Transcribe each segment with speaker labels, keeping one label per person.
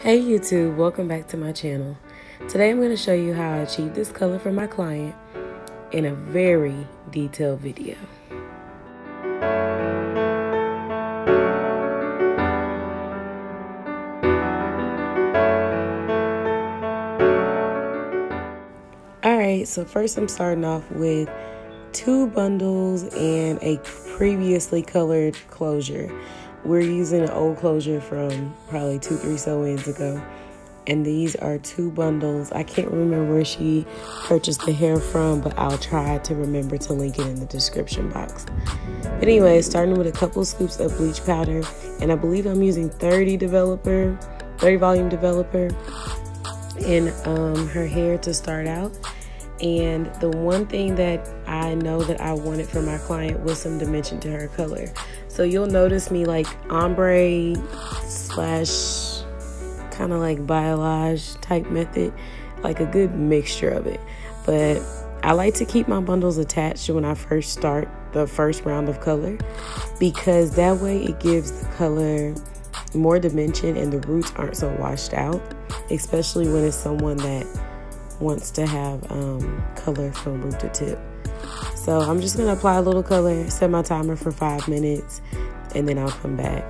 Speaker 1: Hey YouTube, welcome back to my channel. Today I'm going to show you how I achieved this color for my client in a very detailed video. Alright, so first I'm starting off with 2 bundles and a previously colored closure. We're using an old closure from probably 2-3 sew-ins ago. And these are 2 bundles. I can't remember where she purchased the hair from, but I'll try to remember to link it in the description box. But anyway, starting with a couple scoops of bleach powder, and I believe I'm using 30 volume developer in her hair to start out. And the one thing that I know that I wanted for my client was some dimension to her color. So you'll notice me like ombre slash kind of like balayage type method, like a good mixture of it. But I like to keep my bundles attached when I first start the first round of color, because that way it gives the color more dimension and the roots aren't so washed out, especially when it's someone that wants to have color from root to tip. So I'm just gonna apply a little color, set my timer for 5 minutes, and then I'll come back.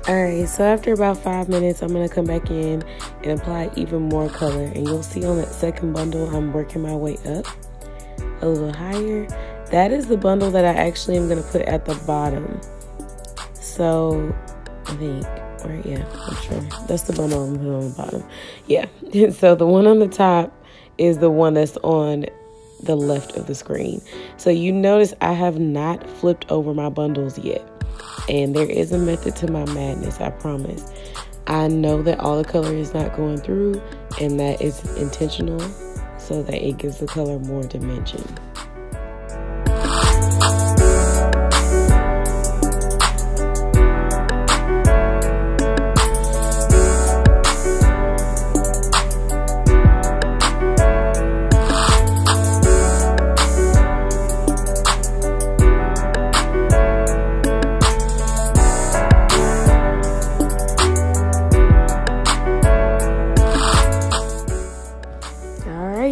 Speaker 1: Alright, so after about 5 minutes, I'm going to come back in and apply even more color. And you'll see on that second bundle, I'm working my way up a little higher. That is the bundle that I actually am going to put at the bottom. So, I think, right, yeah, I'm sure. That's the bundle I'm putting on the bottom. Yeah, and so the one on the top is the one that's on the left of the screen. So you notice I have not flipped over my bundles yet. And there is a method to my madness, I promise. I know that all the color is not going through and that it's intentional so that it gives the color more dimension.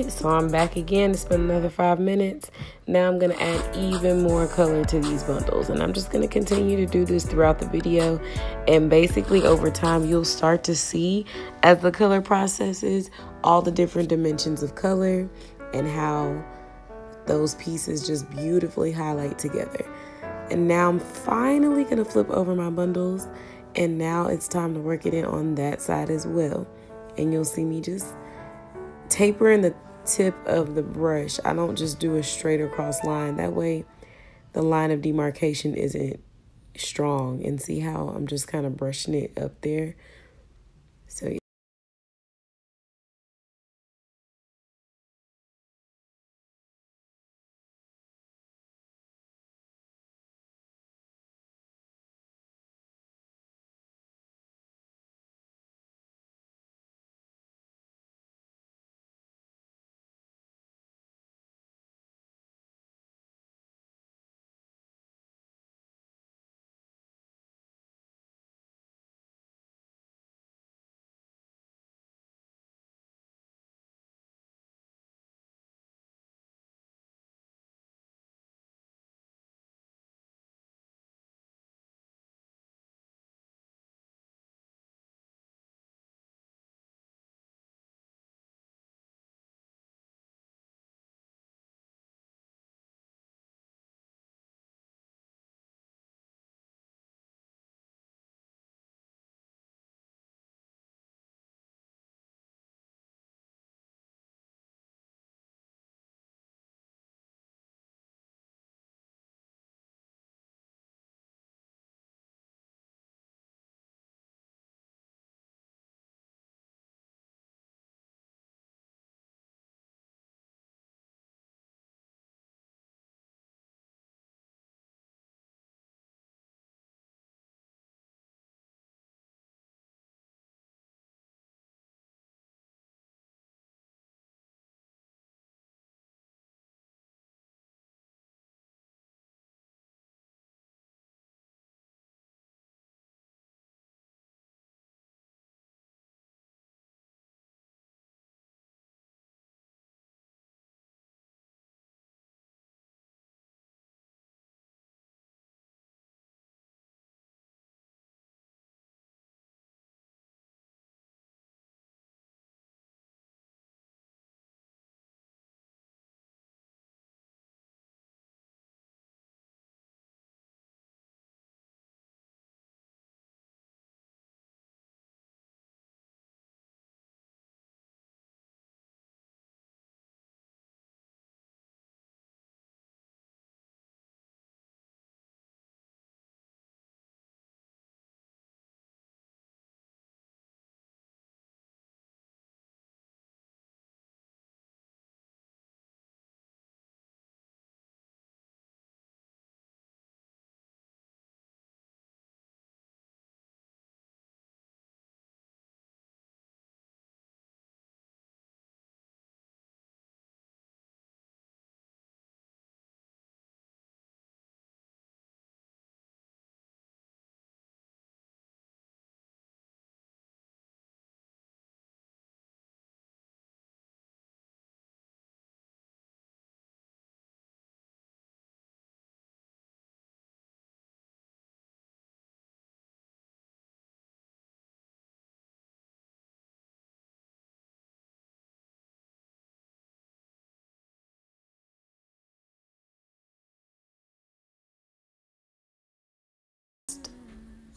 Speaker 1: So I'm back again to spend another 5 minutes. Now I'm going to add even more color to these bundles. And I'm just going to continue to do this throughout the video. And basically over time, you'll start to see, as the color processes, all the different dimensions of color and how those pieces just beautifully highlight together. And now I'm finally going to flip over my bundles. And now it's time to work it in on that side as well. And you'll see me just tapering the tip of the brush. I don't just do a straight across line. That way the line of demarcation isn't strong. And see how I'm just kind of brushing it up there. So yeah.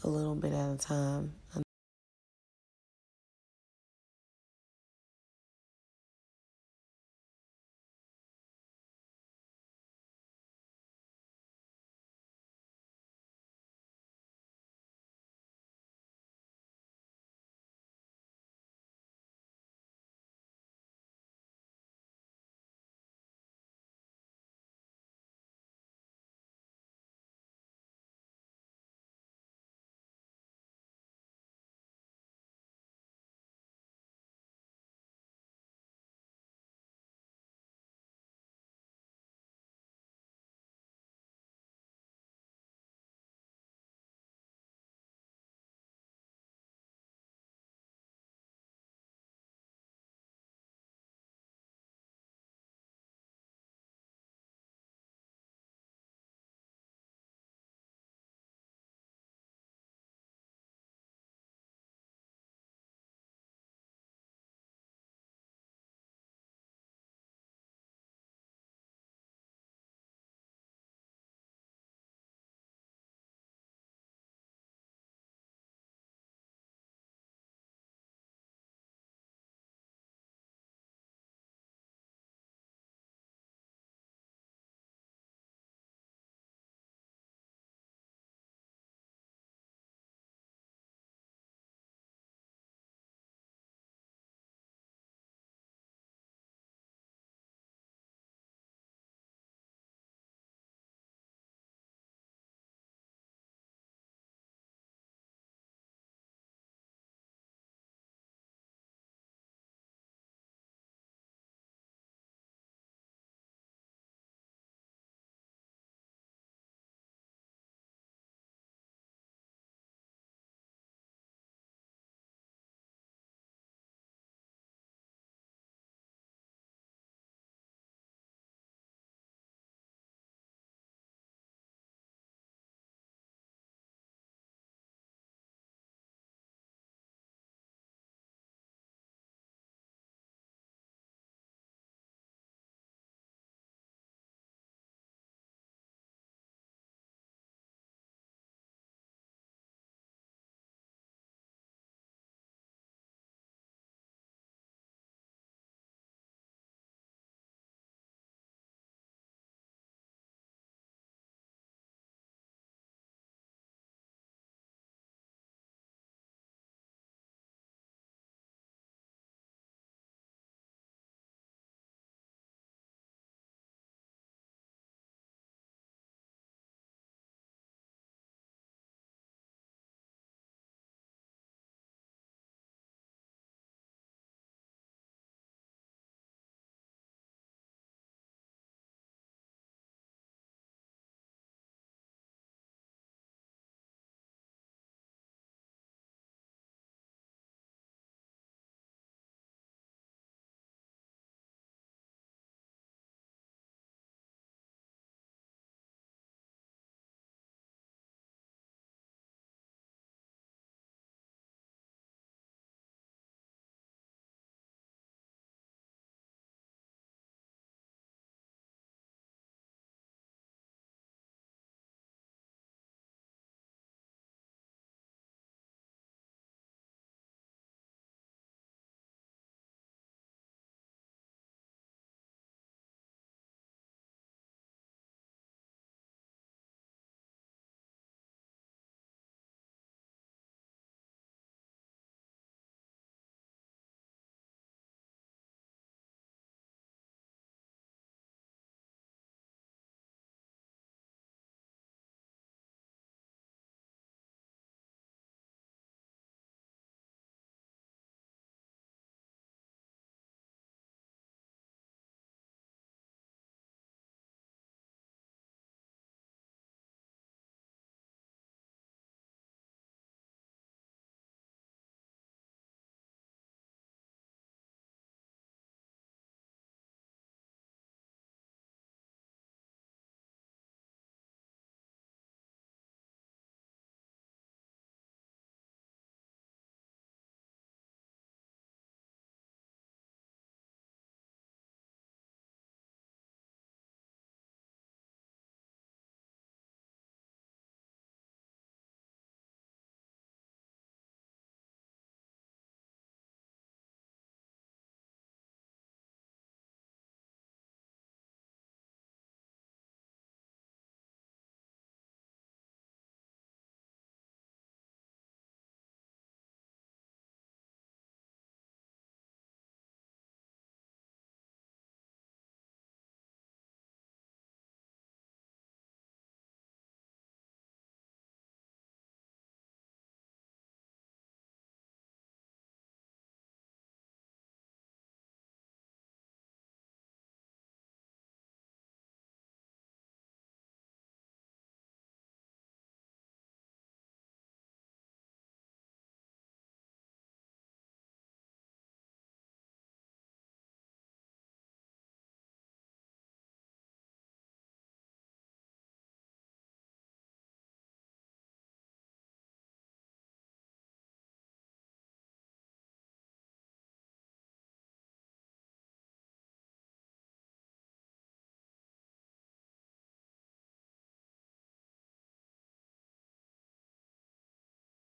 Speaker 1: a little bit at a time.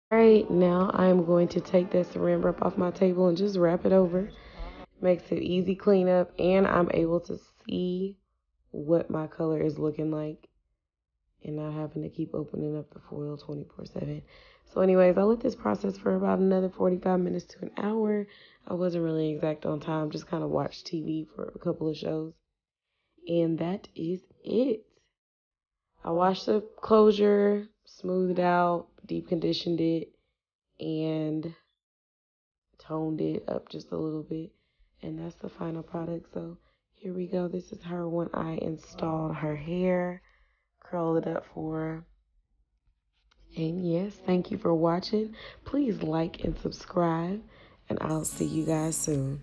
Speaker 1: All right, now I'm going to take that saran wrap off my table and just wrap it over. Makes it easy cleanup, and I'm able to see what my color is looking like and not having to keep opening up the foil 24/7. So anyways, I let this process for about another 45 minutes to an hour. I wasn't really exact on time, just kind of watched TV for a couple of shows. And that is it. I washed the closure, smoothed out, deep conditioned it, and toned it up just a little bit. And that's the final product. So here we go. This is her when I installed her hair, curled it up for her. And yes, thank you for watching. Please like and subscribe, and I'll see you guys soon.